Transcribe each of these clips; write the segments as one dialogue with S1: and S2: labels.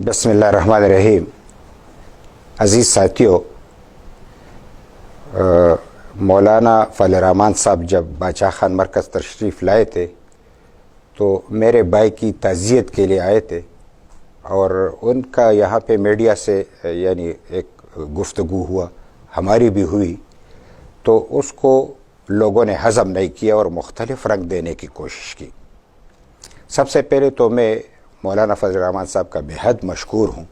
S1: بسم اللہ الرحمن الرحیم۔ عزیز ساتھیوں، مولانا فضل الرحمان صاحب جب باچا خان مرکز تشریف لائے تھے تو میرے بھائی کی تعزیت کے لیے آئے تھے، اور ان کا یہاں پہ میڈیا سے یعنی ایک گفتگو ہوا، ہماری بھی ہوئی، تو اس کو لوگوں نے ہضم نہیں کیا اور مختلف رنگ دینے کی کوشش کی۔ سب سے پہلے تو میں مولانا فضل الرحمان صاحب کا بے حد مشکور ہوں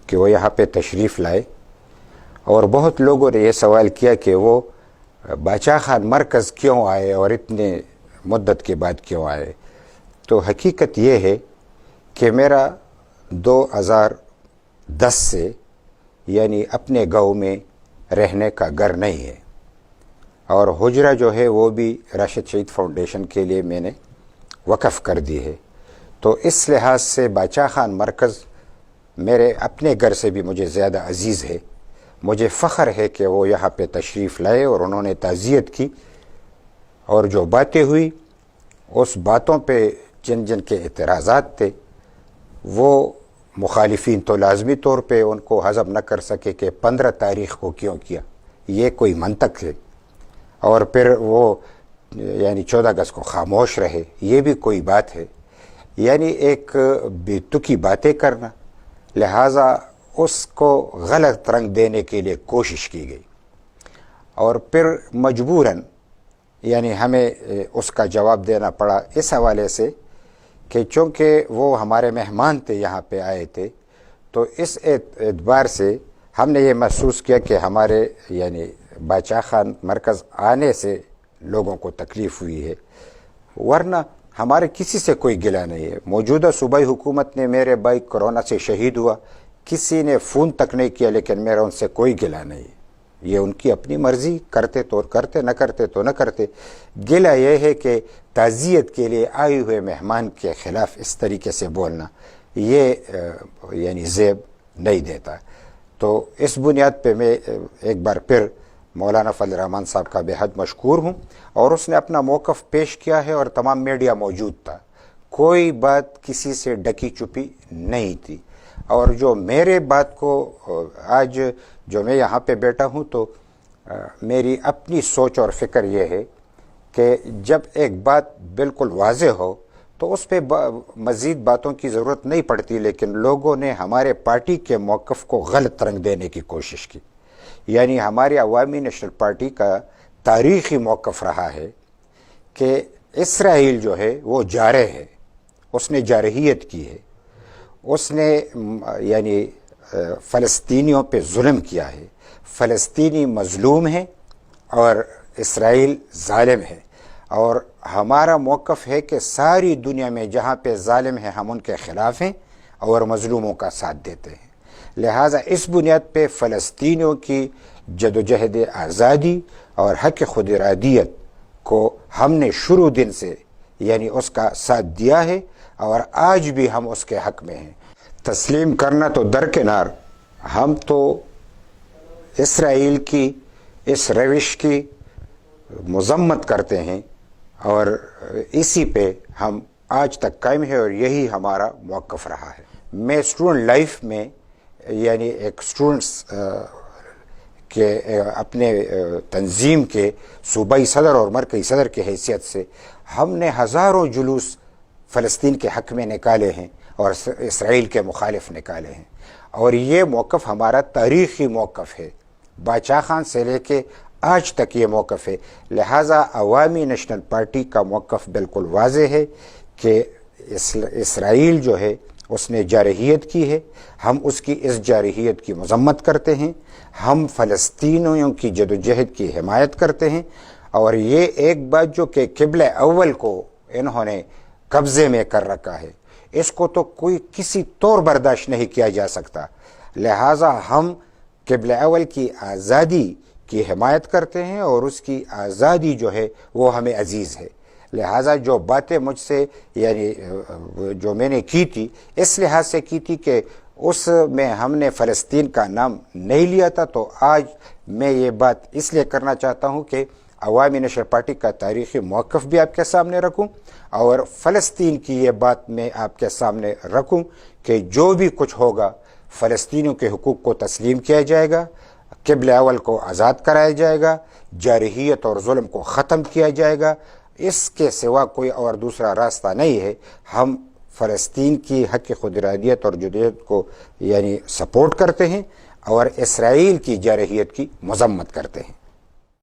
S1: کہ وہ یہاں پہ تشریف لائے، اور بہت لوگوں نے یہ سوال کیا کہ وہ باچا خان مرکز کیوں آئے اور اتنے مدت کے بعد کیوں آئے۔ تو حقیقت یہ ہے کہ میرا 2010 سے یعنی اپنے گاؤں میں رہنے کا گھر نہیں ہے، اور حجرہ جو ہے وہ بھی راشد شہید فاؤنڈیشن کے لیے میں نے وقف کر دی ہے۔ تو اس لحاظ سے باچا خان مرکز میرے اپنے گھر سے بھی مجھے زیادہ عزیز ہے۔ مجھے فخر ہے کہ وہ یہاں پہ تشریف لائے اور انہوں نے تعزیت کی، اور جو باتیں ہوئی اس باتوں پہ جن جن کے اعتراضات تھے وہ مخالفین تو لازمی طور پہ ان کو ہضم نہ کر سکے کہ 15 تاریخ کو کیوں کیا، یہ کوئی منطق ہے، اور پھر وہ یعنی 14 اگست کو خاموش رہے، یہ بھی کوئی بات ہے، یعنی ایک بے تکی باتیں کرنا۔ لہٰذا اس کو غلط رنگ دینے کے لیے کوشش کی گئی، اور پھر مجبوراً یعنی ہمیں اس کا جواب دینا پڑا اس حوالے سے کہ چونکہ وہ ہمارے مہمان تھے، یہاں پہ آئے تھے، تو اس اعتبار سے ہم نے یہ محسوس کیا کہ ہمارے یعنی باچا خان مرکز آنے سے لوگوں کو تکلیف ہوئی ہے، ورنہ ہمارے کسی سے کوئی گلہ نہیں ہے۔ موجودہ صوبائی حکومت نے میرے بھائی کورونا سے شہید ہوا، کسی نے فون تک نہیں کیا، لیکن میرا ان سے کوئی گلہ نہیں ہے، یہ ان کی اپنی مرضی، کرتے تو کرتے، نہ کرتے تو نہ کرتے۔ گلہ یہ ہے کہ تعزیت کے لیے آئے ہوئے مہمان کے خلاف اس طریقے سے بولنا یہ یعنی زیب نہیں دیتا۔ تو اس بنیاد پہ میں ایک بار پھر مولانا فضل الرحمان صاحب کا بے حد مشکور ہوں، اور اس نے اپنا موقف پیش کیا ہے اور تمام میڈیا موجود تھا، کوئی بات کسی سے ڈکی چھپی نہیں تھی۔ اور جو میرے بات کو آج جو میں یہاں پہ بیٹھا ہوں تو میری اپنی سوچ اور فکر یہ ہے کہ جب ایک بات بالکل واضح ہو تو اس پہ مزید باتوں کی ضرورت نہیں پڑتی، لیکن لوگوں نے ہمارے پارٹی کے موقف کو غلط رنگ دینے کی کوشش کی۔ یعنی ہماری عوامی نیشنل پارٹی کا تاریخی موقف رہا ہے کہ اسرائیل جو ہے وہ جارح ہے، اس نے جارحیت کی ہے، اس نے یعنی فلسطینیوں پہ ظلم کیا ہے، فلسطینی مظلوم ہیں اور اسرائیل ظالم ہے، اور ہمارا موقف ہے کہ ساری دنیا میں جہاں پہ ظالم ہیں ہم ان کے خلاف ہیں اور مظلوموں کا ساتھ دیتے ہیں۔ لہٰذا اس بنیاد پہ فلسطینیوں کی جدوجہد آزادی اور حق خود ارادیت کو ہم نے شروع دن سے یعنی اس کا ساتھ دیا ہے، اور آج بھی ہم اس کے حق میں ہیں۔ تسلیم کرنا تو درکنار، ہم تو اسرائیل کی اس روش کی مذمت کرتے ہیں، اور اسی پہ ہم آج تک قائم ہیں، اور یہی ہمارا موقف رہا ہے۔ میں اسٹوڈنٹ لائف میں یعنی ایک اسٹوڈنٹس کے اپنے تنظیم کے صوبائی صدر اور مرکزی صدر کی حیثیت سے ہم نے ہزاروں جلوس فلسطین کے حق میں نکالے ہیں اور اسرائیل کے مخالف نکالے ہیں، اور یہ موقف ہمارا تاریخی موقف ہے، باچا خان سے لے کے آج تک یہ موقف ہے۔ لہٰذا عوامی نیشنل پارٹی کا موقف بالکل واضح ہے کہ اسرائیل جو ہے اس نے جارحیت کی ہے، ہم اس کی اس جارحیت کی مذمت کرتے ہیں، ہم فلسطینیوں کی جدوجہد کی حمایت کرتے ہیں، اور یہ ایک بات جو کہ قبلہ اول کو انہوں نے قبضے میں کر رکھا ہے، اس کو تو کوئی کسی طور برداشت نہیں کیا جا سکتا۔ لہٰذا ہم قبلہ اول کی آزادی کی حمایت کرتے ہیں، اور اس کی آزادی جو ہے وہ ہمیں عزیز ہے۔ لہٰذا جو باتیں مجھ سے یعنی جو میں نے کی تھی اس لحاظ سے کی تھی کہ اس میں ہم نے فلسطین کا نام نہیں لیا تھا، تو آج میں یہ بات اس لیے کرنا چاہتا ہوں کہ عوامی نشر پارٹی کا تاریخی موقف بھی آپ کے سامنے رکھوں، اور فلسطین کی یہ بات میں آپ کے سامنے رکھوں کہ جو بھی کچھ ہوگا فلسطینیوں کے حقوق کو تسلیم کیا جائے گا، قبل اول کو آزاد کرایا جائے گا، جارحیت اور ظلم کو ختم کیا جائے گا، اس کے سوا کوئی اور دوسرا راستہ نہیں ہے۔ ہم فلسطین کی حق خود ارادیت اور جدیت کو سپورٹ کرتے ہیں اور اسرائیل کی جارحیت کی مذمت کرتے ہیں۔